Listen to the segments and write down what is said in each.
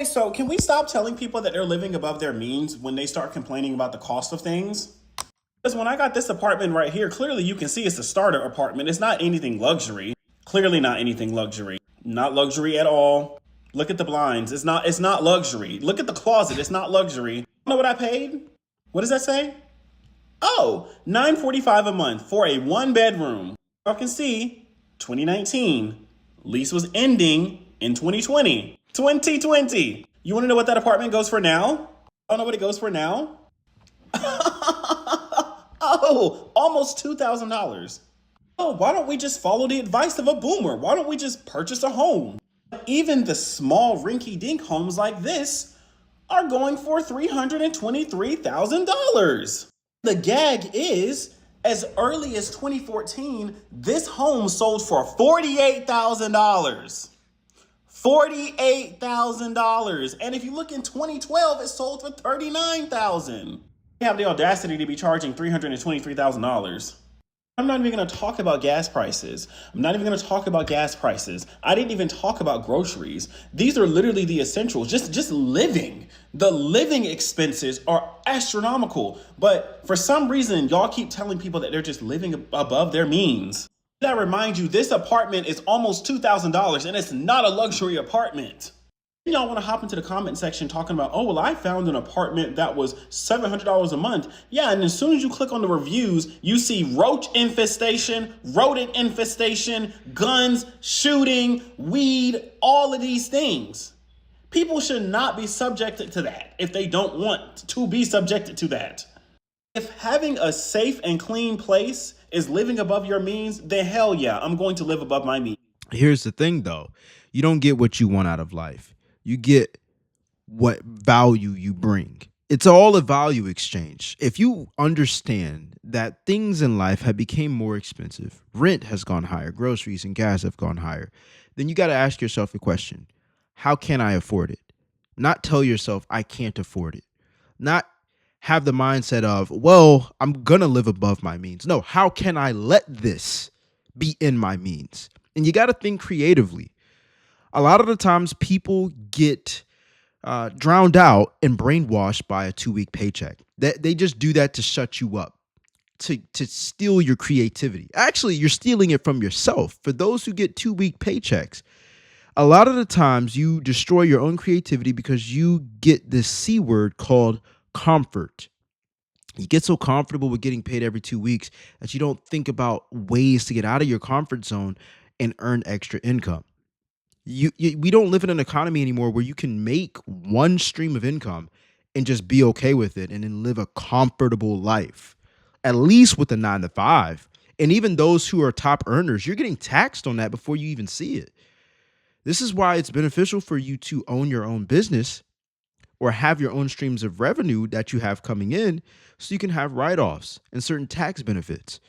So, can we stop telling people that they're living above their means when they start complaining about the cost of things? Because when I got this apartment right here, clearly you can see it's a starter apartment. It's not anything luxury. Clearly not anything luxury. Not luxury at all. Look at the blinds. It's not luxury. Look at the closet. It's not luxury. You know what I paid? What does that say? Oh, $945 a month for a one bedroom. Y'all can see 2019. Lease was ending in 2020. 2020. You want to know what that apartment goes for now? I don't know what it goes for now. Oh, almost $2,000. Oh, why don't we just follow the advice of a boomer? Why don't we just purchase a home? Even the small rinky dink homes like this are going for $323,000. The gag is, as early as 2014, this home sold for $48,000. $48,000. And if you look in 2012, it sold for $39,000. They have the audacity to be charging $323,000. I'm not even going to talk about gas prices. I'm not even going to talk about gas prices. I didn't even talk about groceries. These are literally the essentials. Just living. The living expenses are astronomical. But for some reason, y'all keep telling people that they're just living above their means. I remind you, this apartment is almost $2,000 and it's not a luxury apartment. Y'all want to hop into the comment section talking about, oh, well, I found an apartment that was $700 a month. Yeah, and as soon as you click on the reviews, you see roach infestation, rodent infestation, guns, shooting, weed, all of these things. People should not be subjected to that if they don't want to be subjected to that. If having a safe and clean place is living above your means, then hell yeah, I'm going to live above my means. Here's the thing, though. You don't get what you want out of life. You get what value you bring. It's all a value exchange. If you understand that things in life have become more expensive, rent has gone higher, groceries and gas have gone higher, then you got to ask yourself the question, how can I afford it? Not tell yourself I can't afford it. Not have the mindset of, well, I'm going to live above my means. No, how can I let this be in my means? And you got to think creatively. A lot of the times people get drowned out and brainwashed by a 2-week paycheck. They just do that to shut you up, to steal your creativity. Actually, you're stealing it from yourself. For those who get 2-week paychecks, a lot of the times you destroy your own creativity because you get this C word called comfort. You get so comfortable with getting paid every 2 weeks that you don't think about ways to get out of your comfort zone and earn extra income. We don't live in an economy anymore where you can make one stream of income and just be okay with it and then live a comfortable life, at least with a 9 to 5. And even those who are top earners, you're getting taxed on that before you even see it. This is why it's beneficial for you to own your own business or have your own streams of revenue that you have coming in so you can have write-offs and certain tax benefits.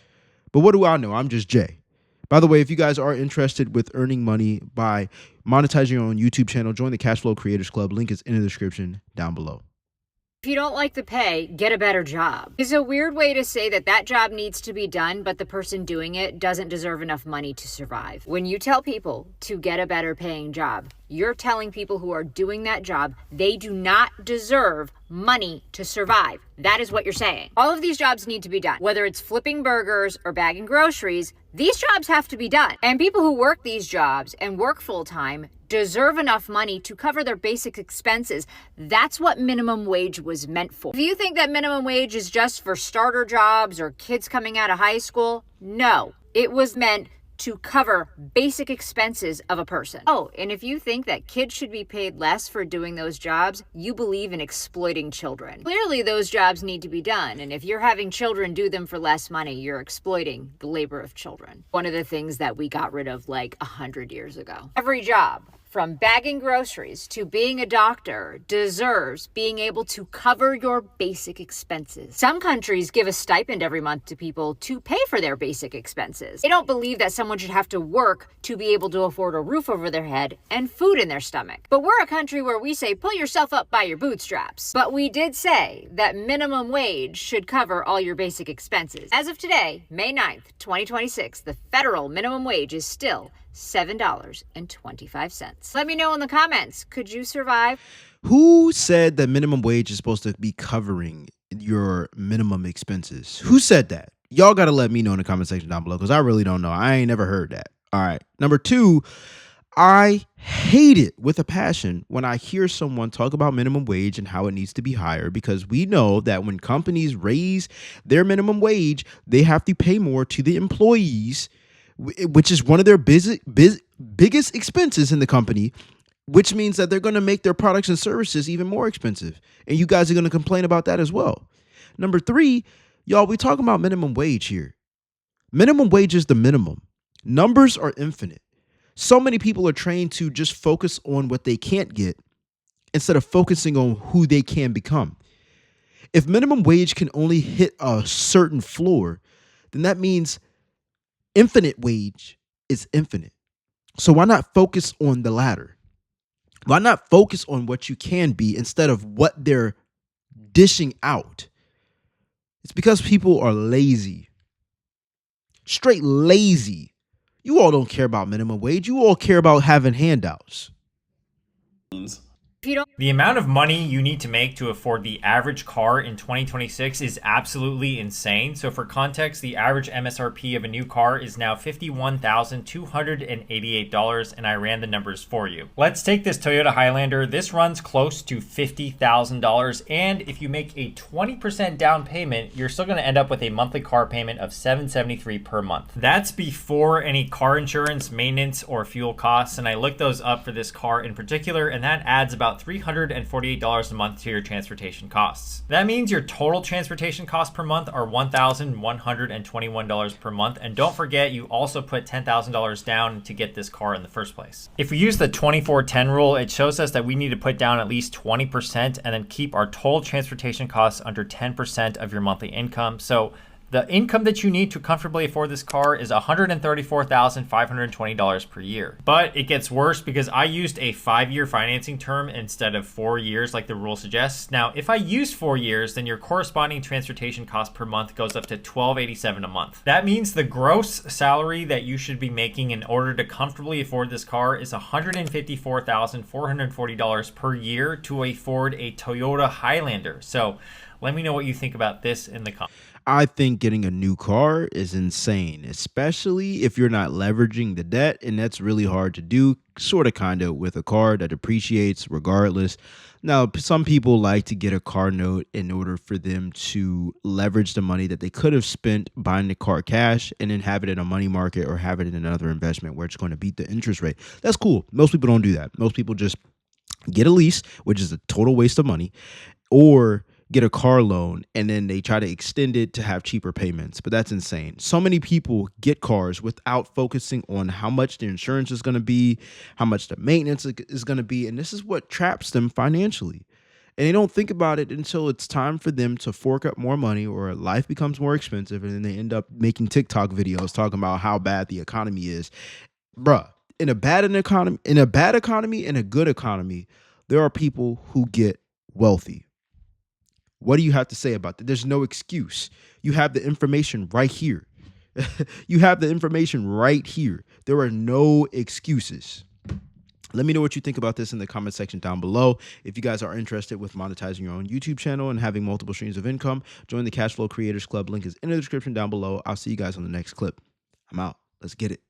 But what do I know? I'm just Jay. By the way, if you guys are interested with earning money by monetizing your own YouTube channel, join the Cashflow Creators Club. Link is in the description down below. If you don't like the pay, get a better job. It's a weird way to say that that job needs to be done, but the person doing it doesn't deserve enough money to survive. When you tell people to get a better paying job, you're telling people who are doing that job they do not deserve money to survive. That is what you're saying. All of these jobs need to be done. Whether it's flipping burgers or bagging groceries, these jobs have to be done. And people who work these jobs and work full time deserve enough money to cover their basic expenses. That's what minimum wage was meant for. If you think that minimum wage is just for starter jobs or kids coming out of high school, no, it was meant to cover basic expenses of a person. Oh, and if you think that kids should be paid less for doing those jobs, you believe in exploiting children. Clearly, those jobs need to be done, and if you're having children do them for less money, you're exploiting the labor of children. One of the things that we got rid of like 100 years ago. Every job, from bagging groceries to being a doctor, deserves being able to cover your basic expenses. Some countries give a stipend every month to people to pay for their basic expenses. They don't believe that someone should have to work to be able to afford a roof over their head and food in their stomach. But we're a country where we say, pull yourself up by your bootstraps. But we did say that minimum wage should cover all your basic expenses. As of today, May 9th, 2026, the federal minimum wage is still $7.25. Let me know in the comments. Could you survive? Who said that minimum wage is supposed to be covering your minimum expenses? Who said that? Y'all got to let me know in the comment section down below because I really don't know. I ain't never heard that. All right. Number two, I hate it with a passion when I hear someone talk about minimum wage and how it needs to be higher, because we know that when companies raise their minimum wage, they have to pay more to the employees, which is one of their biggest expenses in the company, which means that they're going to make their products and services even more expensive. And you guys are going to complain about that as well. Number three, y'all, we talking about minimum wage here. Minimum wage is the minimum. Numbers are infinite. So many people are trained to just focus on what they can't get instead of focusing on who they can become. If minimum wage can only hit a certain floor, then that means infinite wage is infinite. So why not focus on the ladder? Why not focus on what you can be instead of what they're dishing out? It's because people are lazy. Straight lazy. You all don't care about minimum wage. You all care about having handouts. If you don't The amount of money you need to make to afford the average car in 2026 is absolutely insane. So for context, the average MSRP of a new car is now $51,288, and I ran the numbers for you. Let's take this Toyota Highlander. This runs close to $50,000, and if you make a 20% down payment, you're still going to end up with a monthly car payment of $773 per month. That's before any car insurance, maintenance, or fuel costs, and I looked those up for this car in particular, and that adds about $348 a month to your transportation costs. That means your total transportation costs per month are $1,121 per month. And don't forget, you also put $10,000 down to get this car in the first place. If we use the 24/10 rule, it shows us that we need to put down at least 20% and then keep our total transportation costs under 10% of your monthly income. So the income that you need to comfortably afford this car is $134,520 per year. But it gets worse because I used a 5-year financing term instead of 4 years like the rule suggests. Now, if I use 4 years, then your corresponding transportation cost per month goes up to $1,287 a month. That means the gross salary that you should be making in order to comfortably afford this car is $154,440 per year to afford a Toyota Highlander. So let me know what you think about this in the comments. I think getting a new car is insane, especially if you're not leveraging the debt. And that's really hard to do, sort of, kind of, with a car that depreciates regardless. Now, some people like to get a car note in order for them to leverage the money that they could have spent buying the car cash and then have it in a money market or have it in another investment where it's going to beat the interest rate. That's cool. Most people don't do that. Most people just get a lease, which is a total waste of money, or get a car loan and then they try to extend it to have cheaper payments. But that's insane. So many people get cars without focusing on how much the insurance is going to be, how much the maintenance is going to be. And this is what traps them financially. And they don't think about it until it's time for them to fork up more money or life becomes more expensive. And then they end up making TikTok videos talking about how bad the economy is. Bruh, in a bad economy, in a good economy, there are people who get wealthy. What do you have to say about that? There's no excuse. You have the information right here. You have the information right here. There are no excuses. Let me know what you think about this in the comment section down below. If you guys are interested with monetizing your own YouTube channel and having multiple streams of income, join the Cashflow Creators Club. Link is in the description down below. I'll see you guys on the next clip. I'm out. Let's get it.